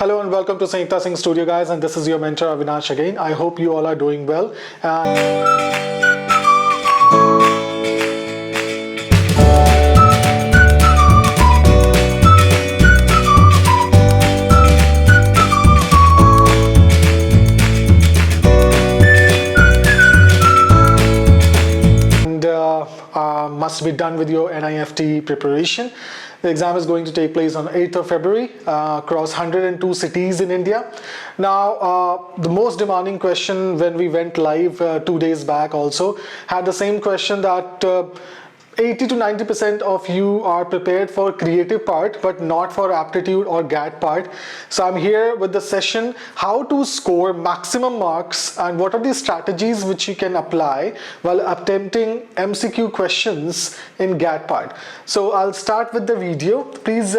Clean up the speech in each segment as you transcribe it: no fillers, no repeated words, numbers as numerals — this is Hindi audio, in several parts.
Hello and welcome to Sangeeta Singh Studio, guys, and this is your mentor Avinash again. I hope you all are doing well. Must be done with your NIFT preparation. The exam is going to take place on 8th of February across 102 cities in India. Now, the most demanding question when we went live 2 days back also had the same question that 80 to 90% of you are prepared for creative part but not for aptitude or GAT part. So I'm here with the session how to score maximum marks and what are the strategies which you can apply while attempting MCQ questions in GAT part. So I'll start with the video. Please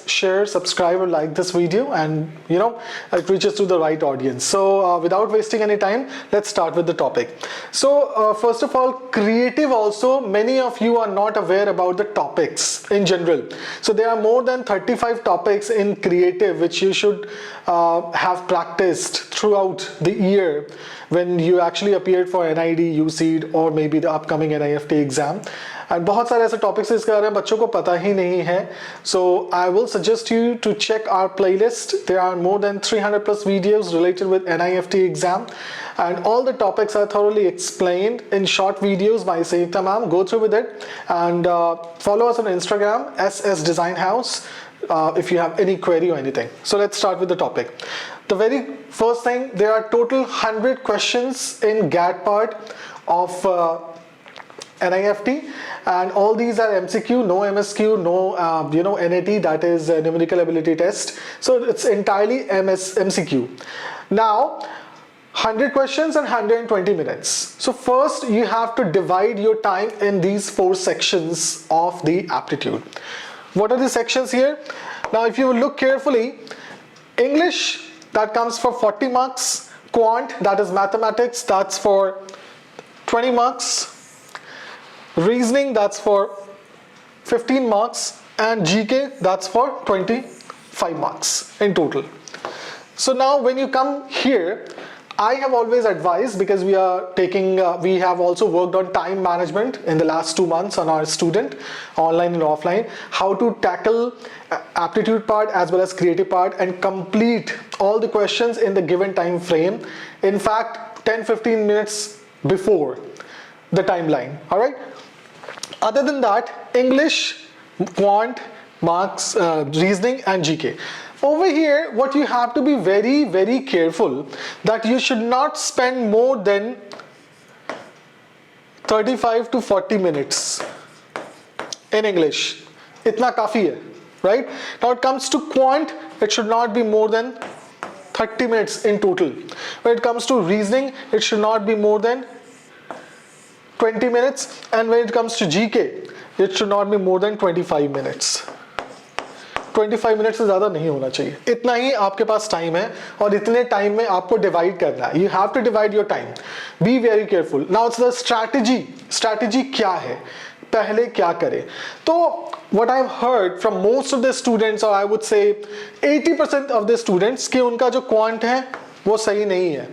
share, subscribe or like this video, and it reaches to the right audience. So without wasting any time, let's start with the topic. So first of all, creative also, many of you are not aware about the topics in general. So there are more than 35 topics in creative which you should have practiced throughout the year when you actually appeared for NID, UCEED or maybe the upcoming NIFT exam. And बहुत सारे ऐसे टॉपिक्स इसके बारे में बच्चों को पता ही नहीं है. So I will suggest you to check our playlist. There are more than 300 plus videos related with NIFT exam, and all the topics are thoroughly explained in short videos by Sangeeta ma'am. Go through with it and follow us on Instagram SS Design House if you have any query or anything. So let's start with the topic. The very first thing, there are total 100 questions in GAT part of NIFT, and all these are MCQ, no MSQ, no NAT, that is numerical ability test. So it's entirely MCQ. Now 100 questions and 120 minutes. So first you have to divide your time in these 4 sections of the aptitude. What are the sections here? Now if you look carefully, English, that comes for 40 marks, Quant, that is mathematics, that's for 20 marks, Reasoning, that's for 15 marks, and GK, that's for 25 marks in total. So now when you come here, I have always advised, because we have also worked on time management in the last 2 months on our student, online and offline, how to tackle aptitude part as well as creative part and complete all the questions in the given time frame. In fact, 10-15 minutes before the timeline. All right. Other than that, English, Quant, marks, Reasoning and GK. Over here, what you have to be very, very careful that you should not spend more than 35 to 40 minutes in English. Itna kafi hai, right? Now it comes to Quant, it should not be more than 30 minutes in total. When it comes to Reasoning, it should not be more than 20 minutes, and when it comes to GK, it should not be more than 25 minutes. 25 minute से ज़्यादा नहीं होना चाहिए. इतना ही आपके पास टाइम है और इतने टाइम में आपको डिवाइड करना है. You have to divide your time. Be very careful. Now it's the strategy. Strategy क्या है? पहले क्या करें? तो what I've heard from most of the students, or I would say 80% of the students, कि उनका जो क्वांट है वो सही नहीं है,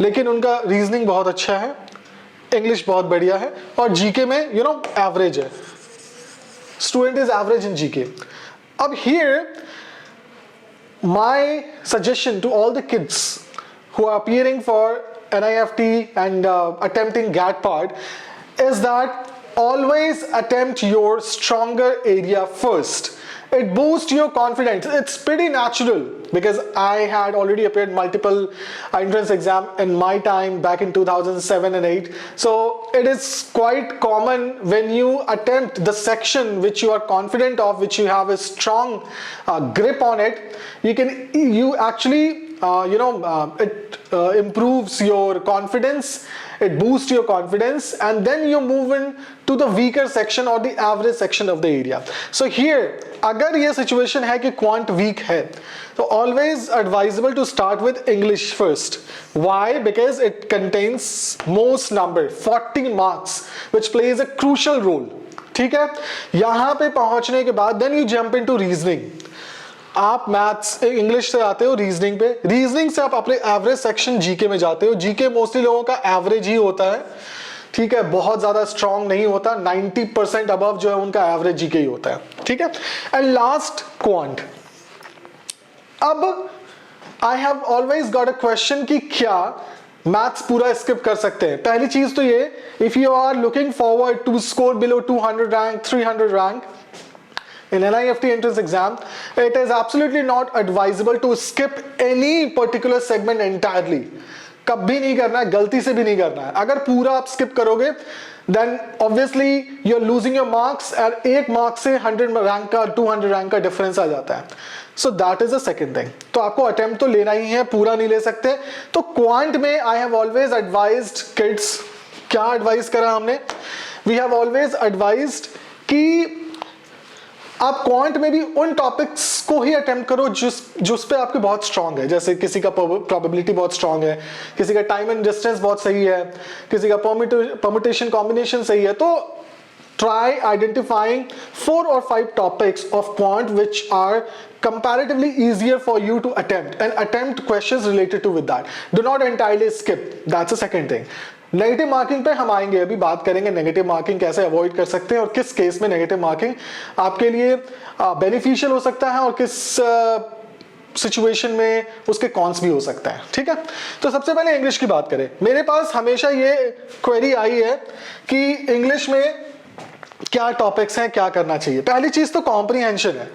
लेकिन उनका रीजनिंग बहुत अच्छा है, इंग्लिश बहुत बढ़िया है, और जीके में एवरेज है. Student is average in GK. अब here my suggestion to all the kids who are appearing for NIFT and attempting GAT part is that always attempt your stronger area first. It boosts your confidence. It's pretty natural because I had already appeared multiple entrance exam in my time back in 2007 and 8. So it is quite common when you attempt the section which you are confident of, which you have a strong grip on it, you actually it improves your confidence, it boosts your confidence, and then you move in to the weaker section or the average section of the area. So here, अगर ये situation है कि quant weak है, so always advisable to start with English first. Why? Because it contains most number, 40 marks, which plays a crucial role. ठीक है, यहाँ पे पहुँचने के बाद then you jump into reasoning. आप मैथ्स इंग्लिश से आते हो रीजनिंग पे, रीजनिंग से आप अपने एवरेज सेक्शन जीके में जाते हो। जीके मोस्टली लोगों का एवरेज ही होता है, ठीक है, बहुत ज्यादा स्ट्रांग नहीं होता, 90% अबव जो है उनका एवरेज जीके ही होता है, ठीक है। And last quant. अब I have always got a question कि क्या मैथ्स पूरा स्किप कर सकते हैं? पहली चीज तो ये, if you are looking forward to score below 200 rank, 300 rank in NIFT entrance exam, it is absolutely not advisable to skip any particular segment entirely. कभी नहीं करना है, गलती से भी नहीं करना है। अगर पूरा आप स्किप करोगे then obviously you're losing your marks, और एक मार्क्स से 100 रैंक का 200 रैंक का डिफरेंस आ जाता है। So that is the second thing. तो आपको अटेम्प्ट तो लेना ही है, पूरा नहीं ले सकते। तो क्वांट में I have always advised kids, क्या एडवाइस करा हमने? We have always advised कि आप क्वांट में भी उन टॉपिक्स को ही अटेम्प्ट करो जिस पे आपके बहुत स्ट्रांग है। जैसे किसी का प्रोबेबिलिटी बहुत स्ट्रांग है, किसी का टाइम एंड डिस्टेंस बहुत सही है, किसी का परम्यूटेशन कॉम्बिनेशन सही है। तो try identifying 4 or 5 topics of quant which are comparatively easier for you to attempt and attempt questions related to with that. Do not entirely skip. That's the second thing. Negative marking पे हम आएंगे, अभी बात करेंगे नेगेटिव मार्किंग कैसे अवॉइड कर सकते हैं और किस केस में नेगेटिव मार्किंग आपके लिए बेनिफिशियल हो सकता है और किस सिचुएशन में उसके कॉन्स भी हो सकता है, ठीक है। तो सबसे पहले इंग्लिश की बात करें। मेरे पास हमेशा ये क्वेरी आई है कि इंग्लिश में क्या टॉपिक्स हैं, क्या करना चाहिए। पहली चीज तो कॉम्प्रीहेंशन है।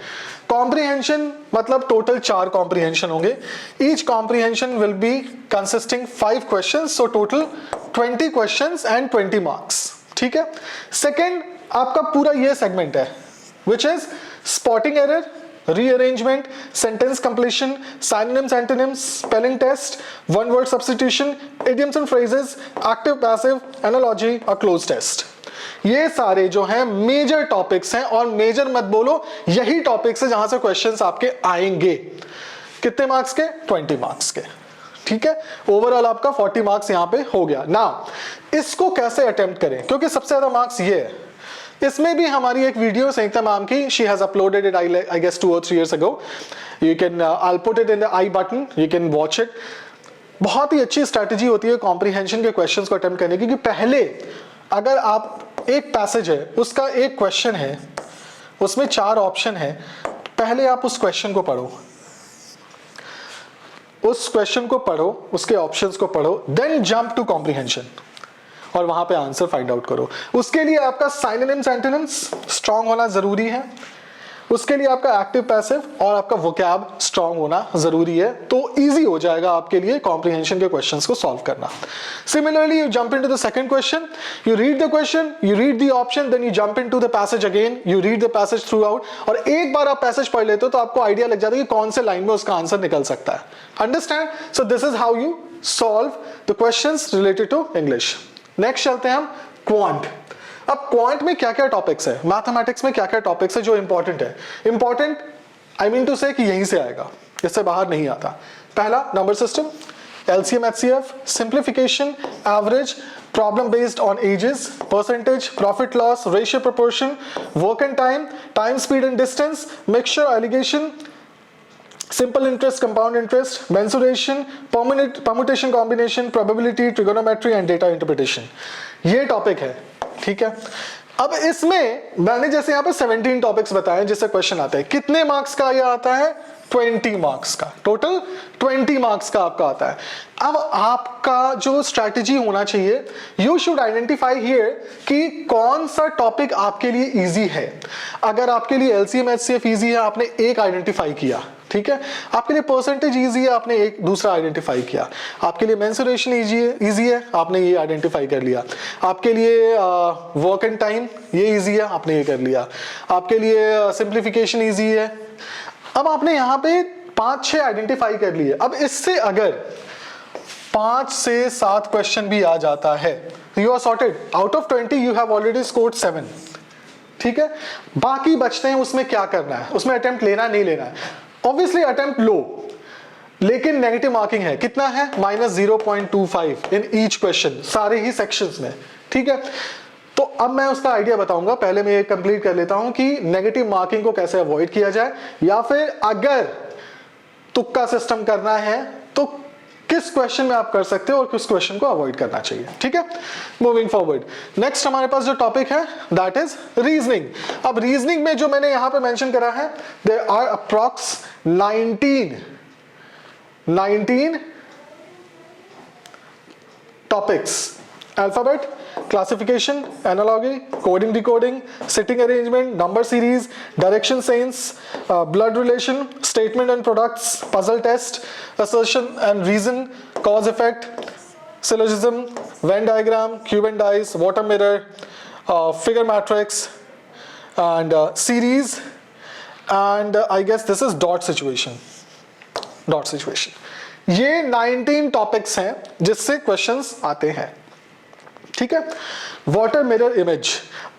कॉम्प्रीहेंशन मतलब टोटल 4 कॉम्प्रीहेंशन होंगे। Each comprehension will be consisting 5 questions, so total 20 questions and 20 marks, ठीक है। सेकंड, आपका पूरा ये सेगमेंट है which is spotting error, rearrangement, sentence completion, synonyms, antonyms, spelling test, one word substitution, idioms and phrases, active passive, analogy और cloze test। ये सारे जो हैं मेजर टॉपिक्स हैं, और मेजर मत बोलो, यही टॉपिक्स है जहां से क्वेश्चंस आपके आएंगे। कितने मार्क्स के? 20 मार्क्स के, ठीक है। ओवरऑल आपका 40 मार्क्स यहां पे हो गया ना। इसको कैसे अटेम्प्ट करें, क्योंकि सबसे ज्यादा मार्क्स ये है। इसमें भी हमारी एक वीडियो संयुक्ता मैम की, she has uploaded it I guess 2 or 3 years ago. You can I'll put it in the I button, you can watch it. बहुत ही अच्छी स्ट्रैटेजी होती है कॉम्प्रीहेंशन के क्वेश्चंस को अटेम्प्ट करने की, कि पहले अगर आप एक पैसेज है, उसका एक क्वेश्चन है, उसमें 4 ऑप्शन है, पहले आप उस क्वेश्चन को पढ़ो, उस क्वेश्चन को पढ़ो, उसके ऑप्शंस को पढ़ो, देन जंप टू कॉम्प्रीहेंशन और वहां पे आंसर फाइंड आउट करो। उसके लिए आपका साइनोनिम्स एंटोनिम्स स्ट्रांग होना जरूरी है, उसके लिए आपका एक्टिव पैसिव और आपका वोकैब स्ट्रांग होना जरूरी है। तो इजी हो जाएगा आपके लिए कॉम्प्रीहेंशन के क्वेश्चंस को सॉल्व करना। Similarly you jump into the second question, you read the question, you read the option, then you jump into the passage again, you read the passage throughout, और एक बार आप पैसेज पढ़ लेते हो तो आपको आइडिया लग जाता है कि कौन से लाइन में उसका आंसर निकल सकता है। Understand? So this is how you solve the questions related to English. Next चलते हैं हम क्वांट। अब क्वांट में क्या क्या टॉपिक्स है, मैथमेटिक्स में क्या क्या टॉपिक्स है जो इंपॉर्टेंट है। इंपॉर्टेंट आई मीन टू से कि यहीं से आएगा, इससे बाहर नहीं आता। पहला number system, LCM HCF, simplification, average, problem based on edges, percentage, profit loss, ratio proportion, work and time, time speed and distance, mixture allegation, simple interest, compound interest, mensuration, permutation combination, probability, trigonometry and data interpretation। ये टॉपिक है, ठीक है। अब इसमें मैंने जैसे यहाँ पे 17 टॉपिक्स बताए जिससे क्वेश्चन आते हैं। कितने मार्क्स का ये आता है? 20 मार्क्स का, टोटल 20 मार्क्स का आपका आता है। अब आपका जो स्ट्रैटेजी होना चाहिए, यू शुड आइडेंटिफाई हियर कि कौन सा टॉपिक आपके लिए इजी है। अगर आपके लिए LCM HCF इजी है, आपने एक आइडेंटिफाई किया, ठीक है। आपके लिए परसेंटेज इजी है, आपने एक दूसरा आइडेंटिफाई किया। आपके लिए मेंसुरेशन इजी है, आपने ये आइडेंटिफाई कर लिया। आपके लिए वर्क एंड टाइम ये इजी है, आपने ये कर लिया। आपके लिए सिंप्लीफिकेशन इजी है। अब आपने यहाँ पे 5-6 आइडेंटिफाई कर लिए। अब इससे अगर 5 से 7 क्वेश्चन भी आ जाता है, you are sorted. Out of 20 you have already scored 7, ठीक है। बाकी बचते हैं, उसमें क्या करना है, उसमें अटेम्प्ट लेना नहीं लेना है। ऑब्वियसली अटेम्प्ट लो, लेकिन नेगेटिव मार्किंग है, कितना है? -0.25 इन ईच क्वेश्चन, सारे ही सेक्शंस में, ठीक है। तो अब मैं उसका आइडिया बताऊंगा, पहले मैं ये कंप्लीट कर लेता हूं कि नेगेटिव मार्किंग को कैसे अवॉइड किया जाए, या फिर अगर तुक्का सिस्टम करना है तो किस क्वेश्चन में आप कर सकते हो और किस क्वेश्चन को अवॉइड करना चाहिए। ठीक है, मूविंग फॉरवर्ड, नेक्स्ट हमारे पास जो टॉपिक है दैट इज रीजनिंग। अब रीजनिंग में जो मैंने यहां पे मेंशन करा है, there are approx 19 topics: alphabet, classification, analogy, coding, decoding, sitting arrangement, number series, direction sense, blood relation, statement and products, puzzle test, assertion and reason, cause effect, syllogism, Venn diagram, cube and dice, water mirror, figure matrix, and series, and I guess this is dot situation. ये 19 टॉपिक्स हैं जिससे क्वेश्चंस आते हैं। ठीक है, वाटर मिरर इमेज।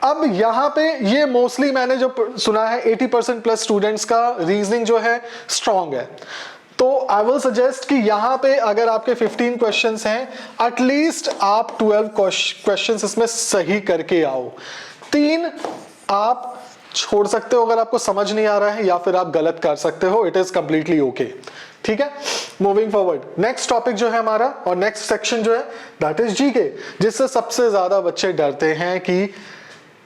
अब यहां पे ये मोस्टली मैंने जो सुना है 80% प्लस स्टूडेंट्स का रीजनिंग जो है स्ट्रांग है, तो आई विल सजेस्ट कि यहां पे अगर आपके 15 क्वेश्चंस हैं, एटलीस्ट आप 12 क्वेश्चंस इसमें सही करके आओ। 3 आप छोड़ सकते हो अगर आपको समझ नहीं आ रहा है, या फिर आप गलत कर सकते हो, इट इज कंप्लीटली ओके। ठीक है, मूविंग फॉरवर्ड, नेक्स्ट टॉपिक जो है हमारा और नेक्स्ट सेक्शन जो है दैट इज जीके, जिससे सबसे ज्यादा बच्चे डरते हैं कि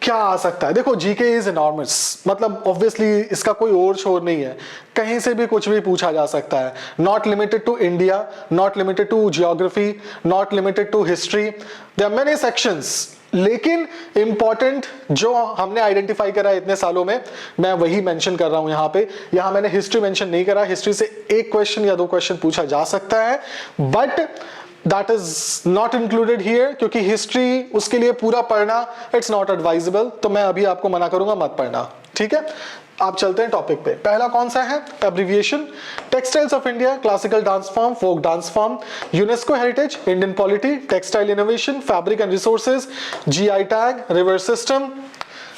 क्या आ सकता है। देखो जीके इज एनॉर्मस, मतलब ऑब्वियसली इसका कोई और छोर नहीं है, कहीं से भी कुछ भी पूछा जा सकता है। Not limited to India, not limited to geography, not limited to history, there are many sections. लेकिन इंपॉर्टेंट जो हमने आइडेंटिफाई करा है इतने सालों में, मैं वही मेंशन कर रहा हूं यहां पे। यहां मैंने हिस्ट्री मेंशन नहीं करा, हिस्ट्री से 1 क्वेश्चन या 2 क्वेश्चन पूछा जा सकता है, but that is not included here, क्योंकि हिस्ट्री उसके लिए पूरा पढ़ना इट्स नॉट एडवाइजेबल, तो मैं अभी आपको मना करूंगा मत पढ़ना। ठीक है, आप चलते हैं टॉपिक पे। पहला कौन सा है? Abbreviation. Textiles of India, classical dance form, folk dance form, UNESCO heritage, Indian polity, textile innovation, fabric and resources, GI tag, river system,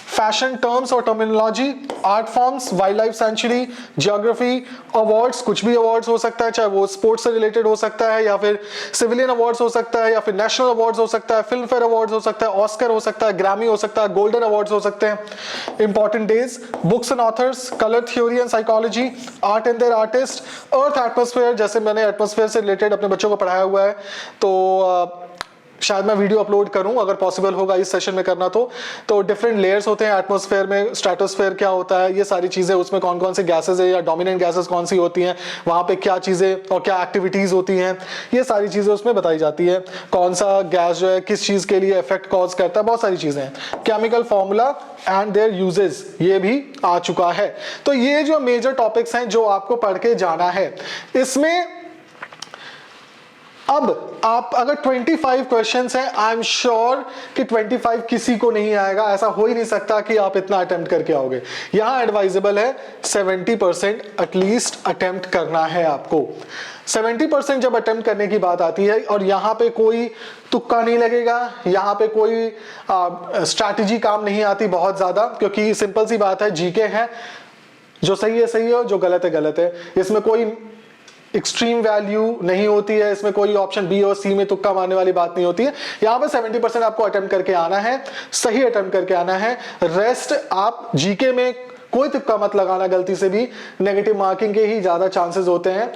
fashion terms और terminology, art forms, wild life sanctuary, geography, awards, कुछ भी अवार्ड्स हो सकता है, चाहे वो स्पोर्ट्स से रिलेटेड हो सकता है, या फिर सिविलियन अवार्ड्स हो सकता है, या फिर नेशनल अवार्ड्स हो सकता है, फिल्म फेयर अवार्ड्स हो सकता है, ऑस्कर हो सकता है, ग्रैमी हो सकता है, गोल्डन अवार्ड्स हो सकते हैं। Important days, books and authors, colour theory and psychology, art and their artist, earth atmosphere, जैसे मैंने एटमॉस्फेयर से रिलेटेड अपने बच्चों को पढ़ाया हुआ है, तो शायद मैं वीडियो अपलोड करूं अगर पॉसिबल होगा इस सेशन में करना। तो डिफरेंट लेयर्स होते हैं एटमॉस्फेयर में, स्ट्रेटोस्फेयर क्या होता है, ये सारी चीजें, उसमें कौन कौन सी गैसेज है या डोमिनेंट गैसेज कौन सी होती हैं, वहां पे क्या चीजें और क्या एक्टिविटीज होती हैं, ये सारी चीजें उसमें बताई जाती है। कौन सा गैस जो है किस चीज के लिए इफेक्ट कॉज करता है, बहुत सारी चीजें हैं। Chemical formula and there uses, ये भी आ चुका है। तो ये जो मेजर टॉपिक्स हैं जो आपको पढ़ के जाना है, इसमें अब आप अगर 25 क्वेश्चंस हैं, आई एम श्योर कि 25 किसी को नहीं आएगा, ऐसा हो ही नहीं सकता कि आप इतना अटेम्प्ट करके आओगे। यहां एडवाइजेबल है 70% एटलीस्ट अटेम्प्ट करना है आपको। 70% जब अटेम्प्ट करने की बात आती है, और यहां पे कोई तुक्का नहीं लगेगा, यहां पे कोई स्ट्रैटेजी काम नहीं आती बहुत ज्यादा, क्योंकि सिंपल सी बात है, जीके है, जो सही है सही है, जो गलत है गलत है। इसमें कोई एक्सट्रीम वैल्यू नहीं होती है, इसमें कोई ऑप्शन बी और सी में तुक्का मारने वाली बात नहीं होती है। यहां पे 70% आपको अटेम्प्ट करके आना है, सही अटेम्प्ट करके आना है। रेस्ट आप जीके में कोई तुक्का मत लगाना गलती से भी, नेगेटिव मार्किंग के ही ज्यादा चांसेस होते हैं।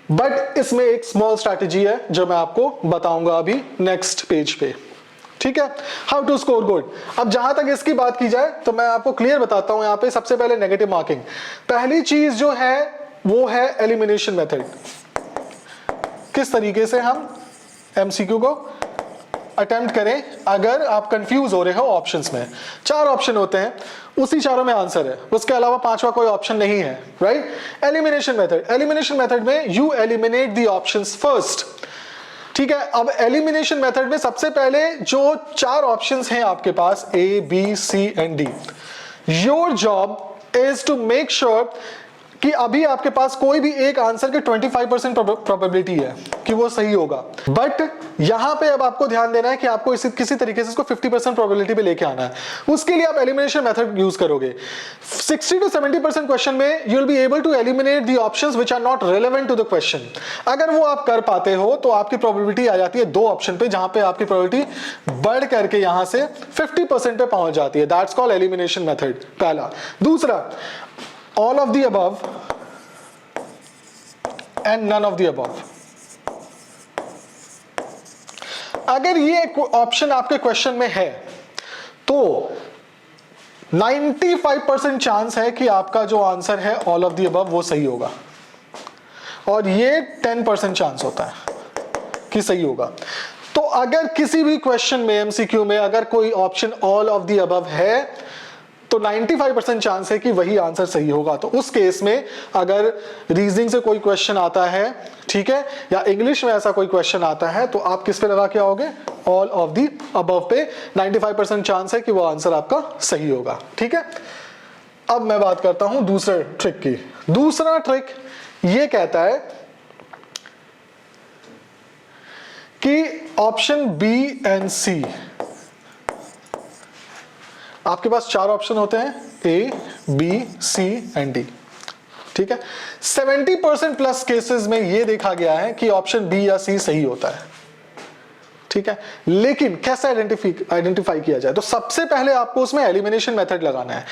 बट इसमें एक स्मॉल स्ट्रैटेजी है जो मैं आपको बताऊंगा अभी नेक्स्ट पेज पे। ठीक है, हाउ टू स्कोर गुड। अब जहां तक इसकी बात की जाए तो मैं आपको क्लियर बताता हूं। यहां पे सबसे पहले नेगेटिव मार्किंग, पहली चीज जो है वो है एलिमिनेशन मेथड। किस तरीके से हम एमसीक्यू को अटेम्प्ट करें अगर आप कंफ्यूज हो रहे हो ऑप्शंस में। 4 ऑप्शन होते हैं, उसी चारों में आंसर है, उसके अलावा 5वां कोई ऑप्शन नहीं है, right. Elimination method, elimination method में you eliminate the options first. ठीक है, अब एलिमिनेशन मेथड में सबसे पहले जो 4 ऑप्शंस हैं आपके पास, A, B, C and D, your job is to make sure कि अभी आपके पास कोई भी एक आंसर के 25% प्रोबेबिलिटी है कि वो सही होगा, बट यहां पे अब आपको ध्यान देना है कि आपको किसी तरीके से इसको 50% प्रोबेबिलिटी पे लेके आना है। उसके लिए आप एलिमिनेशन मेथड यूज करोगे। 60 to 70% क्वेश्चन में you will be able to eliminate the options which are not relevant to the question. अगर वो आप कर पाते हो तो आपकी प्रोबेबिलिटी आ जाती है 2 ऑप्शन पे, जहां पे आपकी प्रोबेबिलिटी बढ़ करके यहां से 50% पे पहुंच जाती है। दैट्स कॉल्ड एलिमिनेशन मेथड, पहला। दूसरा, all of the above and none of the above। अगर ये ऑप्शन आपके क्वेश्चन में है तो 95% चांस है कि आपका जो आंसर है ऑल ऑफ द अबव वो सही होगा, और ये 10% चांस होता है कि सही होगा। तो अगर किसी भी क्वेश्चन में, एमसीक्यू में, अगर कोई option all of the above है तो 95% चांस है कि वही आंसर सही होगा। तो उस केस में अगर रीजनिंग से कोई क्वेश्चन आता है, ठीक है, या इंग्लिश में ऐसा कोई क्वेश्चन आता है, तो आप किस पे लगा के आओगे? ऑल ऑफ द अबव पे। 95% चांस है कि वो आंसर आपका सही होगा, ठीक है। अब मैं बात करता हूं दूसरे ट्रिक की। दूसरा ट्रिक ये कहता है कि ऑप्शन बी एंड सी, आपके पास 4 ऑप्शन होते हैं, ए, बी, सी एंड डी, ठीक है। 70% प्लस केसेस में यह देखा गया है कि ऑप्शन बी या सी सही होता है, ठीक है। लेकिन कैसे आइडेंटिफाई किया जाए? तो सबसे पहले आपको उसमें एलिमिनेशन मेथड लगाना है।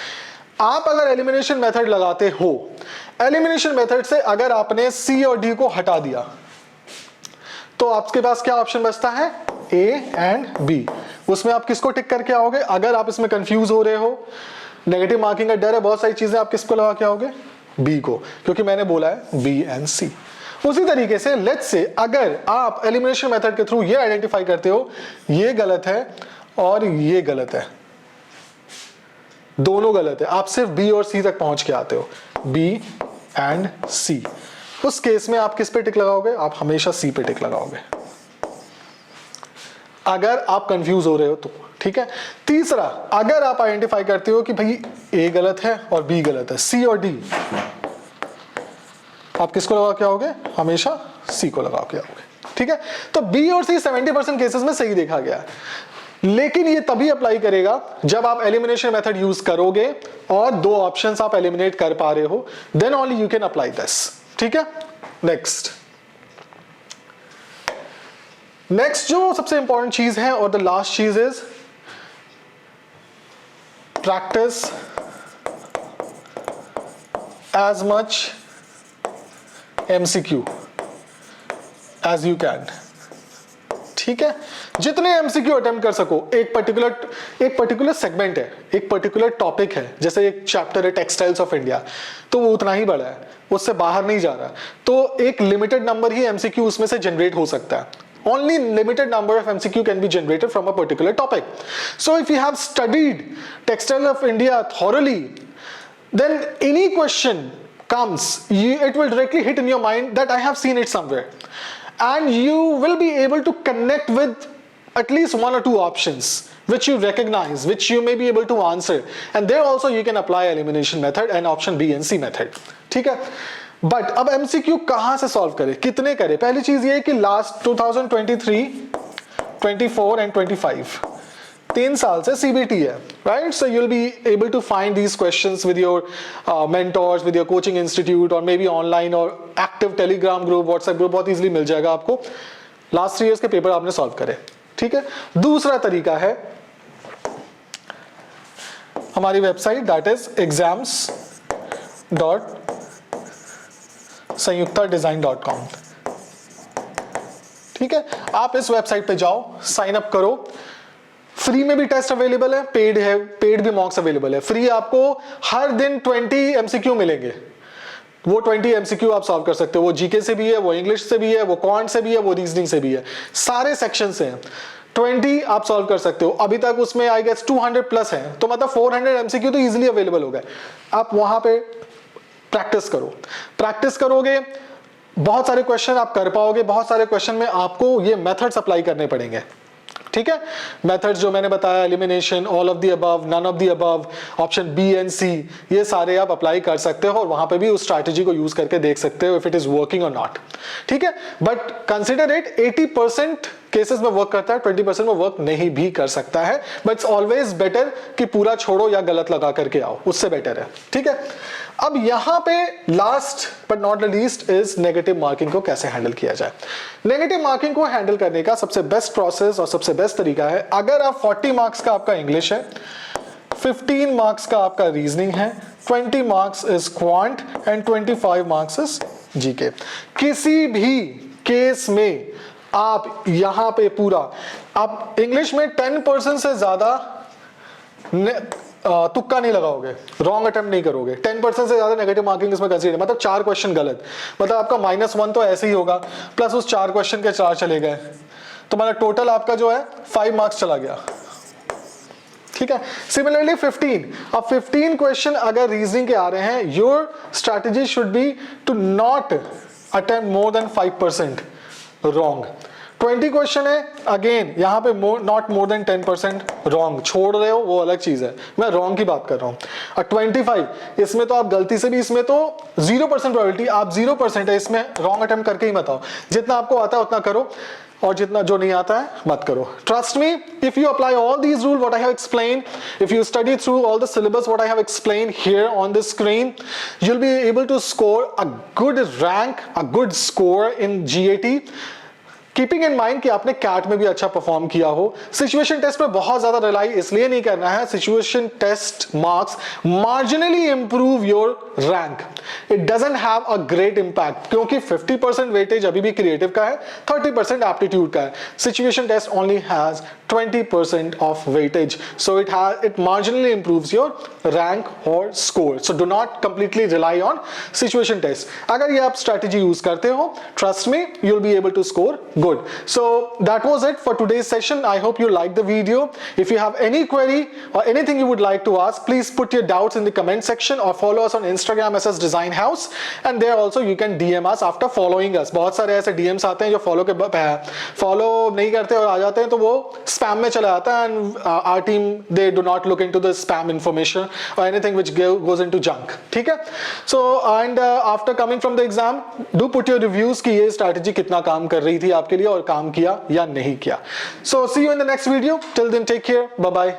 आप अगर एलिमिनेशन मेथड लगाते हो, एलिमिनेशन मेथड से अगर आपने सी और डी को हटा दिया तो आपके पास क्या ऑप्शन बचता है? A and B. उसमें आप किसको टिक करके आओगे? अगर आप इसमें कंफ्यूज हो रहे हो, नेगेटिव मार्किंग का डर है, बहुत सारी चीजें, आप किसको लगा के आओगे? बी को, क्योंकि मैंने बोला है बी एंड सी। उसी तरीके से लेट्स से अगर आप एलिमिनेशन मेथड के थ्रू ये आइडेंटिफाई करते हो ये गलत है और ये गलत है, दोनों गलत है, आप सिर्फ बी और सी तक पहुंच के आते हो, बी एंड सी, उस केस में आप किस पे टिक लगाओगे? आप हमेशा सी पे टिक लगाओगे, अगर आप कंफ्यूज हो रहे हो तो, ठीक है। तीसरा, अगर आप आइडेंटिफाई करते हो कि भाई ए गलत है और बी गलत है, सी और डी, आप किसको लगा के आओगे? हमेशा सी को लगा के आओगे, ठीक है। तो बी और सी 70% केसेस में सही देखा गया, लेकिन ये तभी अप्लाई करेगा जब आप एलिमिनेशन मेथड यूज करोगे और 2 ऑप्शंस आप एलिमिनेट कर पा रहे हो, then only you can apply this, ठीक है। नेक्स्ट जो सबसे इंपॉर्टेंट चीज है और द लास्ट चीज is practice as much MCQ as you can, ठीक है। जितने एमसीक्यू अटेम्प्ट कर सको, एक पर्टिकुलर सेगमेंट है, एक पर्टिकुलर टॉपिक है, जैसे एक चैप्टर है टेक्सटाइल्स ऑफ इंडिया, तो वो उतना ही बड़ा है, उससे बाहर नहीं जा रहा, तो एक लिमिटेड नंबर ही एमसीक्यू उसमें से जनरेट हो सकता है। Only limited number of MCQ can be generated from a particular topic. So if you have studied Textile of India thoroughly, then any question comes, it will directly hit in your mind that I have seen it somewhere. And you will be able to connect with at least 1 or 2 options which you recognize, which you may be able to answer. And there also you can apply elimination method and option B and C method. ठीक है? बट अब एमसीक्यू कहां से सॉल्व करें, कितने करें? पहली चीज ये है कि लास्ट 2023, 24 एंड 25 3 साल से सीबीटी है, right? So you will be able to find these questions with your mentors, with your coaching institute, और मे बी ऑनलाइन और active Telegram group, WhatsApp group, बहुत इजीली मिल जाएगा आपको। लास्ट 3 ईयर्स के पेपर आपने सॉल्व करे, ठीक है। दूसरा तरीका है हमारी वेबसाइट, दैट इज exams.sanyuktadesign.com, ठीक है। आप इस वेबसाइट पे जाओ, साइन अप करो, फ्री में भी टेस्ट अवेलेबल है, पेड है, पेड भी मॉक्स अवेलेबल है। फ्री आपको हर दिन 20 एमसीक्यू मिलेंगे, वो 20 एमसीक्यू आप सॉल्व कर सकते हो, वो जीके से भी है, वो इंग्लिश से भी है, वो क्वांट से भी है, वो रीजनिंग से भी है, सारे सेक्शन से हैं। 20 आप सॉल्व कर सकते हो। अभी तक उसमें आई गेस 200 प्लस है, तो मतलब 400 एमसीक्यू तो इजीली अवेलेबल हो गए। आप वहां पे प्रैक्टिस करो, प्रैक्टिस करोगे, बहुत सारे क्वेश्चन आप कर पाओगे, बहुत सारे क्वेश्चन में आपको ये मेथड्स अप्लाई करने पड़ेंगे, ठीक है। मेथड्स जो मैंने बताया, elimination, all of the above, none of the above, option B and C, ये सारे आप अप्लाई कर सकते हो और वहां पे भी उस स्ट्रैटेजी को यूज करके देख सकते हो इफ इट इज वर्किंग और नॉट, ठीक है। बट कंसिडर इट 80% केसेस में वर्क करता है, 20% में वर्क नहीं भी कर सकता है, बट इट्स ऑलवेज बेटर कि पूरा छोड़ो या गलत लगा करके आओ, उससे बेटर है, ठीक है। अब यहां पे last but not the least is negative marking को कैसे हैंडल किया जाए। नेगेटिव मार्किंग को हैंडल करने का सबसे बेस्ट प्रोसेस और सबसे बेस्ट तरीका है, अगर आप 40 मार्क्स का आपका इंग्लिश है, 15 मार्क्स का आपका रीजनिंग है, 20 marks is quant and 25 marks is GK. किसी भी केस में आप यहां पे पूरा, आप इंग्लिश में 10% से ज्यादा तुक्का नहीं लगाओगे, रॉन्ग अटेम्प्ट नहीं करोगे, 10% से ज्यादा नेगेटिव मार्किंग इसमें कंसीडर, मतलब 4 क्वेश्चन गलत, मतलब आपका -1 तो ऐसे ही होगा, प्लस उस 4 क्वेश्चन के 4 चले गए, तो मतलब टोटल आपका जो है 5 मार्क्स चला गया, ठीक है। सिमिलरली 15, अब 15 क्वेश्चन अगर रीजनिंग के आ रहे हैं, your strategy should be to not attempt more than 5% wrong. 20 question है, अगेन यहां पे नॉट मोर देन 10% रॉन्ग, छोड़ रहे हो वो अलग चीज है, मैं रॉन्ग की बात कर रहा हूं। और 25, इसमें तो आप गलती से भी, इसमें तो 0% प्रोबेबिलिटी, आप 0% है इसमें, रॉन्ग अटेम्प्ट करके ही मत आओ, जितना आपको आता है उतना करो और जितना जो नहीं आता है मत करो। Trust me, if you apply all these rule what I have explain, if you study through all the syllabus what I have explain here on the screen, you will be able to score a good rank, a good score in GAT, keeping in mind कि आपने कैट में भी अच्छा परफॉर्म किया हो। सिचुएशन टेस्ट पे बहुत ज्यादा रिलाई इसलिए नहीं करना है, situation test marks marginally improve your rank, it doesn't have a great impact, क्योंकि 50% वेटेज अभी भी क्रिएटिव का है, 30% एप्टीट्यूड का है। Situation test only has 20% of weightage, so it marginally improves your rank और score, so do not completely rely on situation test. अगर ये आप स्ट्रेटेजी यूज करते हो, trust me, you will be able to score good. So that was it for today's session. I hope you liked the video. If you have any query or anything you would like to ask, please put your doubts in the comment section or follow us on Instagram SS Design House, and there also you can DM us after following us. बहुत सारे ऐसे DMs आते हैं जो फॉलो नहीं करते और आ जाते हैं, तो वो स्पैम में चला जाता है, and our team they do not look into the spam information or anything which goes into junk. ठीक है? So and after coming from the exam, do put your reviews कि ये strategy कितना काम कर रही थी आपके लिए और काम किया या नहीं किया। So see you in the next video. Till then, take care. Bye bye.